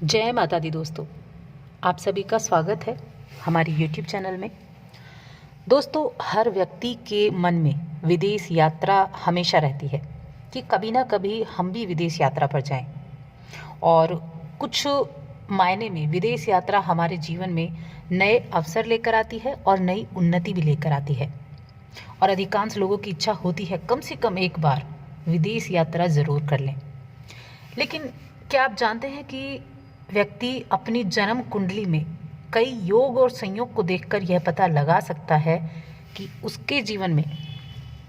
जय माता दी दोस्तों, आप सभी का स्वागत है हमारी YouTube चैनल में। दोस्तों, हर व्यक्ति के मन में विदेश यात्रा हमेशा रहती है कि कभी ना कभी हम भी विदेश यात्रा पर जाएं। और कुछ मायने में विदेश यात्रा हमारे जीवन में नए अवसर लेकर आती है और नई उन्नति भी लेकर आती है। और अधिकांश लोगों की इच्छा होती है कम से कम एक बार विदेश यात्रा ज़रूर कर लें। लेकिन क्या आप जानते हैं कि व्यक्ति अपनी जन्म कुंडली में कई योग और संयोग को देखकर यह पता लगा सकता है कि उसके जीवन में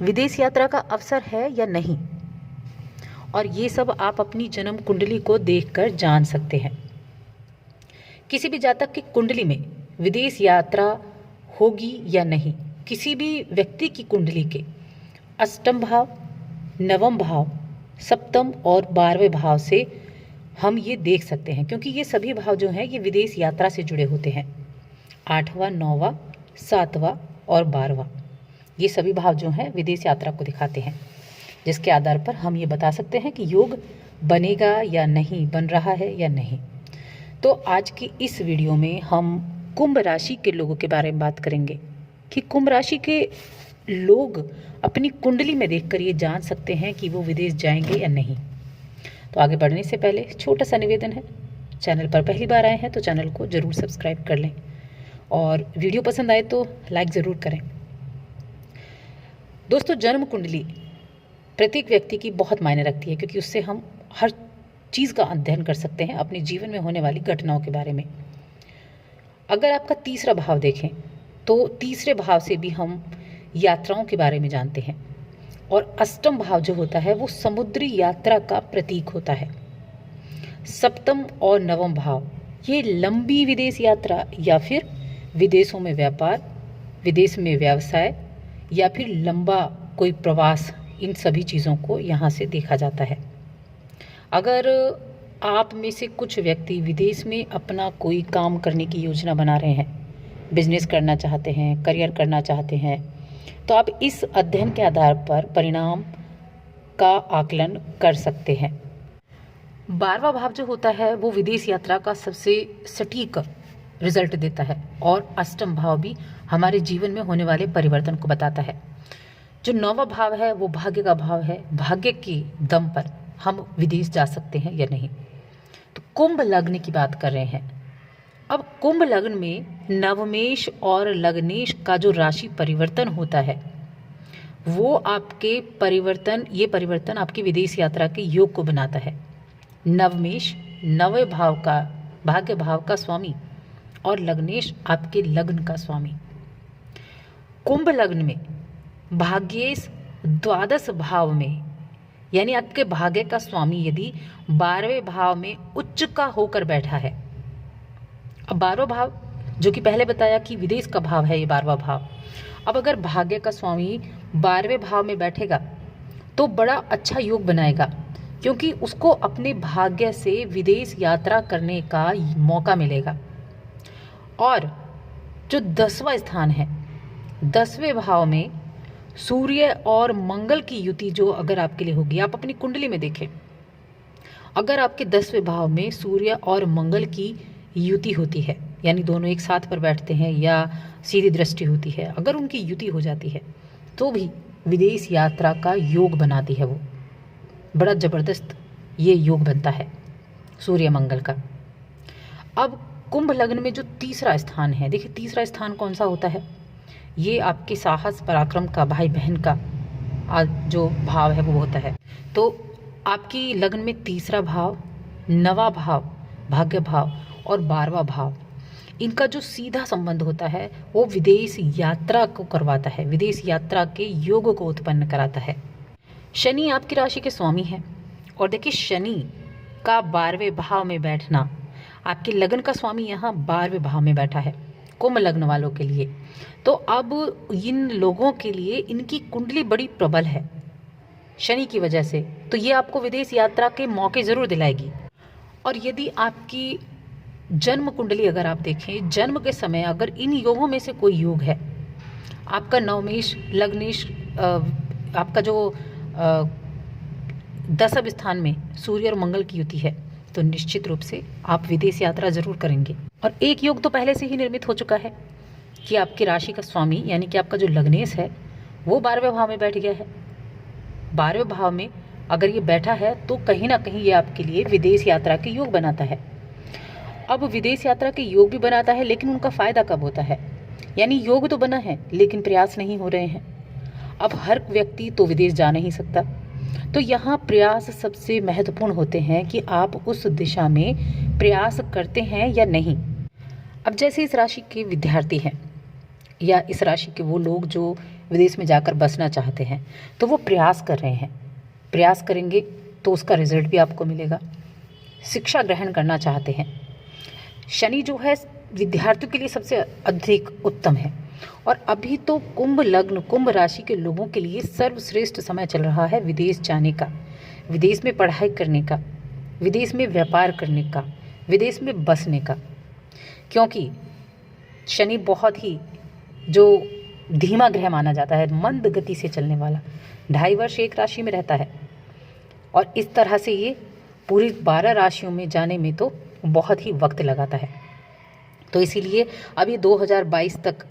विदेश यात्रा का अवसर है या नहीं। और ये सब आप अपनी जन्म कुंडली को देखकर जान सकते हैं। किसी भी जातक की कुंडली में विदेश यात्रा होगी या नहीं, किसी भी व्यक्ति की कुंडली के अष्टम भाव, नवम भाव, सप्तम और 12वें भाव से हम ये देख सकते हैं, क्योंकि ये सभी भाव जो हैं ये विदेश यात्रा से जुड़े होते हैं। 8वां, 9वां, 7वां और 12वां, ये सभी भाव जो हैं विदेश यात्रा को दिखाते हैं, जिसके आधार पर हम ये बता सकते हैं कि योग बनेगा या नहीं, बन रहा है या नहीं। तो आज की इस वीडियो में हम कुंभ राशि के लोगों के बारे में बात करेंगे कि कुंभ राशि के लोग अपनी कुंडली में देखकर ये जान सकते हैं कि वो विदेश जाएंगे या नहीं। तो आगे बढ़ने से पहले छोटा सा निवेदन है, चैनल पर पहली बार आए हैं तो चैनल को ज़रूर सब्सक्राइब कर लें और वीडियो पसंद आए तो लाइक ज़रूर करें। दोस्तों, जन्म कुंडली प्रत्येक व्यक्ति की बहुत मायने रखती है, क्योंकि उससे हम हर चीज़ का अध्ययन कर सकते हैं अपने जीवन में होने वाली घटनाओं के बारे में। अगर आपका तीसरा भाव देखें तो तीसरे भाव से भी हम यात्राओं के बारे में जानते हैं। और अष्टम भाव जो होता है वो समुद्री यात्रा का प्रतीक होता है। सप्तम और नवम भाव ये लंबी विदेश यात्रा या फिर विदेशों में व्यापार, विदेश में व्यवसाय या फिर लंबा कोई प्रवास, इन सभी चीज़ों को यहाँ से देखा जाता है। अगर आप में से कुछ व्यक्ति विदेश में अपना कोई काम करने की योजना बना रहे हैं, बिजनेस करना चाहते हैं, करियर करना चाहते हैं, तो आप इस अध्ययन के आधार पर परिणाम का आकलन कर सकते हैं। 12वां भाव जो होता है वो विदेश यात्रा का सबसे सटीक रिजल्ट देता है। और अष्टम भाव भी हमारे जीवन में होने वाले परिवर्तन को बताता है। जो 9वां भाव है वो भाग्य का भाव है, भाग्य के दम पर हम विदेश जा सकते हैं या नहीं। तो कुंभ लग्न की बात कर रहे हैं। अब कुंभ लग्न में नवमेश और लग्नेश का जो राशि परिवर्तन होता है वो आपके ये परिवर्तन आपकी विदेश यात्रा के योग को बनाता है। नवमेश नवे भाव का, भाग्य भाव का स्वामी, और लग्नेश आपके लग्न का स्वामी। कुंभ लग्न में भाग्येश द्वादश भाव में, यानी आपके भाग्य का स्वामी यदि 12वें भाव में उच्च का होकर बैठा है। अब 12वां भाव जो कि पहले बताया कि विदेश का भाव है, ये 12वां भाव। अब अगर भाग्य का स्वामी 12वें भाव में बैठेगा तो बड़ा अच्छा योग बनाएगा, क्योंकि उसको अपने भाग्य से विदेश यात्रा करने का मौका मिलेगा। और जो 10वां स्थान है, 10वें भाव में सूर्य और मंगल की युति जो अगर आपके लिए होगी, आप अपनी कुंडली में देखें, अगर आपके 10वें भाव में सूर्य और मंगल की युति होती है, यानी दोनों एक साथ पर बैठते हैं या सीधी दृष्टि होती है, अगर उनकी युति हो जाती है तो भी विदेश यात्रा का योग बनाती है। वो बड़ा ज़बरदस्त ये योग बनता है सूर्य मंगल का। अब कुंभ लग्न में जो तीसरा स्थान है, देखिए तीसरा स्थान कौन सा होता है, ये आपके साहस पराक्रम का, भाई बहन का जो भाव है वो होता है। तो आपकी लग्न में तीसरा भाव, नवा भाव, भाग्य भाव और 12वां भाव, इनका जो सीधा संबंध होता है वो विदेश यात्रा को करवाता है, विदेश यात्रा के योग को उत्पन्न कराता है। शनि आपकी राशि के स्वामी हैं, और देखिए शनि का 12वें भाव में बैठना, आपके लग्न का स्वामी यहाँ 12वें भाव में बैठा है कुंभ लग्न वालों के लिए। तो अब इन लोगों के लिए इनकी कुंडली बड़ी प्रबल है शनि की वजह से, तो ये आपको विदेश यात्रा के मौके ज़रूर दिलाएगी। और यदि आपकी जन्म कुंडली अगर आप देखें, जन्म के समय अगर इन योगों में से कोई योग है, आपका नवमेश, लग्नेश, आपका जो 10वें स्थान में सूर्य और मंगल की युति है, तो निश्चित रूप से आप विदेश यात्रा जरूर करेंगे। और एक योग तो पहले से ही निर्मित हो चुका है कि आपकी राशि का स्वामी यानी कि आपका जो लग्नेश है वो 12वें भाव में बैठ गया है। 12वें भाव में अगर ये बैठा है तो कहीं ना कहीं ये आपके लिए विदेश यात्रा के योग बनाता है। अब विदेश यात्रा के योग भी बनाता है, लेकिन उनका फ़ायदा कब होता है? यानी योग तो बना है लेकिन प्रयास नहीं हो रहे हैं। अब हर व्यक्ति तो विदेश जा नहीं सकता, तो यहाँ प्रयास सबसे महत्वपूर्ण होते हैं कि आप उस दिशा में प्रयास करते हैं या नहीं। अब जैसे इस राशि के विद्यार्थी हैं या इस राशि के वो लोग जो विदेश में जाकर बसना चाहते हैं, तो वो प्रयास कर रहे हैं। प्रयास करेंगे तो उसका रिजल्ट भी आपको मिलेगा। शिक्षा ग्रहण करना चाहते हैं, शनि जो है विद्यार्थियों के लिए सबसे अधिक उत्तम है। और अभी तो कुंभ लग्न, कुंभ राशि के लोगों के लिए सर्वश्रेष्ठ समय चल रहा है विदेश जाने का, विदेश में पढ़ाई करने का, विदेश में व्यापार करने का, विदेश में बसने का। क्योंकि शनि बहुत ही जो धीमा ग्रह माना जाता है, मंद गति से चलने वाला, 2.5 वर्ष एक राशि में रहता है। और इस तरह से ये पूरी 12 राशियों में जाने में तो बहुत ही वक्त लगाता है। तो इसीलिए अब ये 2022 तक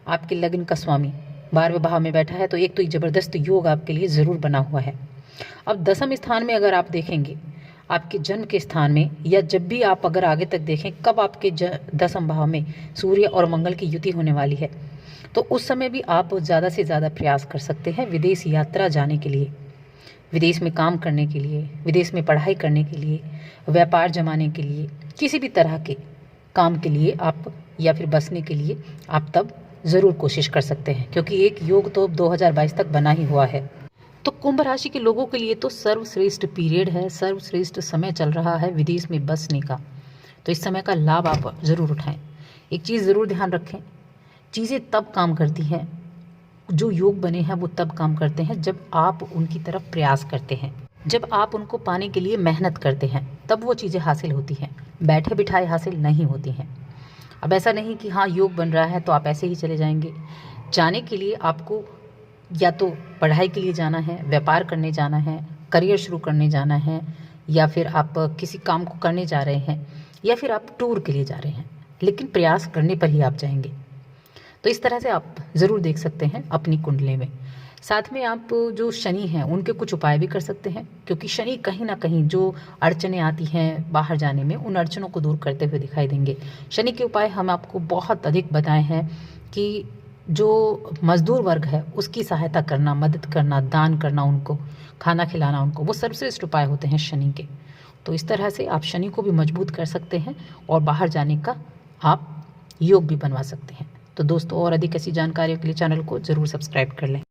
आपके लग्न का स्वामी 12वें भाव में बैठा है, तो एक तो ज़बरदस्त योग आपके लिए ज़रूर बना हुआ है। अब 10वें स्थान में अगर आप देखेंगे, आपके जन्म के स्थान में, या जब भी आप अगर आगे तक देखें कब आपके 10वें भाव में सूर्य और मंगल की युति होने वाली है, तो उस समय भी आप ज़्यादा से ज़्यादा प्रयास कर सकते हैं विदेश यात्रा जाने के लिए, विदेश में काम करने के लिए, विदेश में पढ़ाई करने के लिए, व्यापार जमाने के लिए, किसी भी तरह के काम के लिए आप या फिर बसने के लिए आप तब ज़रूर कोशिश कर सकते हैं, क्योंकि एक योग तो 2022 तक बना ही हुआ है। तो कुंभ राशि के लोगों के लिए तो सर्वश्रेष्ठ पीरियड है, सर्वश्रेष्ठ समय चल रहा है विदेश में बसने का। तो इस समय का लाभ आप ज़रूर उठाएं। एक चीज़ ज़रूर ध्यान रखें, चीज़ें तब काम करती हैं, जो योग बने हैं वो तब काम करते हैं जब आप उनकी तरफ प्रयास करते हैं, जब आप उनको पाने के लिए मेहनत करते हैं, तब वो चीज़ें हासिल होती हैं, बैठे बिठाए हासिल नहीं होती हैं। अब ऐसा नहीं कि हाँ योग बन रहा है तो आप ऐसे ही चले जाएंगे। जाने के लिए आपको या तो पढ़ाई के लिए जाना है, व्यापार करने जाना है, करियर शुरू करने जाना है, या फिर आप किसी काम को करने जा रहे हैं, या फिर आप टूर के लिए जा रहे हैं, लेकिन प्रयास करने पर ही आप जाएंगे। तो इस तरह से आप ज़रूर देख सकते हैं अपनी कुंडली में। साथ में आप जो शनि हैं उनके कुछ उपाय भी कर सकते हैं, क्योंकि शनि कहीं ना कहीं जो अड़चनें आती हैं बाहर जाने में, उन अड़चनों को दूर करते हुए दिखाई देंगे। शनि के उपाय हम आपको बहुत अधिक बताए हैं कि जो मजदूर वर्ग है उसकी सहायता करना, मदद करना, दान करना, उनको खाना खिलाना, उनको, वो सर्वश्रेष्ठ उपाय होते हैं शनि के। तो इस तरह से आप शनि को भी मजबूत कर सकते हैं और बाहर जाने का आप योग भी बनवा सकते हैं। तो दोस्तों, और अधिक ऐसी जानकारियों के लिए चैनल को ज़रूर सब्सक्राइब कर लें।